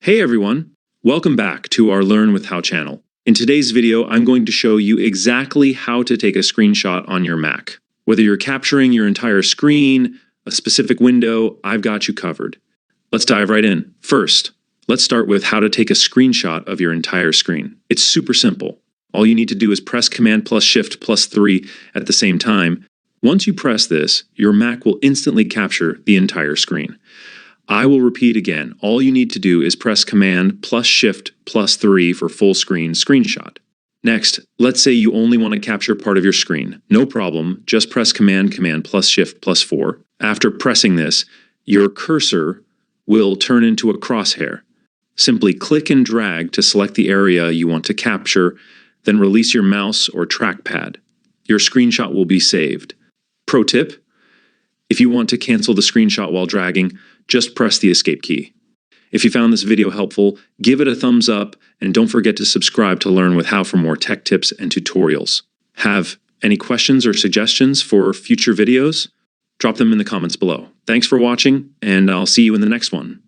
Hey everyone, welcome back to our Learn with How channel. In today's video, I'm going to show you exactly how to take a screenshot on your Mac. Whether you're capturing your entire screen, a specific window, I've got you covered. Let's dive right in. First, let's start with how to take a screenshot of your entire screen. It's super simple. All you need to do is press Command plus Shift plus 3 at the same time. Once you press this, your Mac will instantly capture the entire screen. I will repeat again. All you need to do is press Command plus Shift plus 3 for full screen screenshot. Next, let's say you only want to capture part of your screen. No problem, just press Command plus Shift plus 4. After pressing this, your cursor will turn into a crosshair. Simply click and drag to select the area you want to capture, then release your mouse or trackpad. Your screenshot will be saved. Pro tip: if you want to cancel the screenshot while dragging, just press the escape key. If you found this video helpful, give it a thumbs up and don't forget to subscribe to Learn with How for more tech tips and tutorials. Have any questions or suggestions for future videos? Drop them in the comments below. Thanks for watching, and I'll see you in the next one.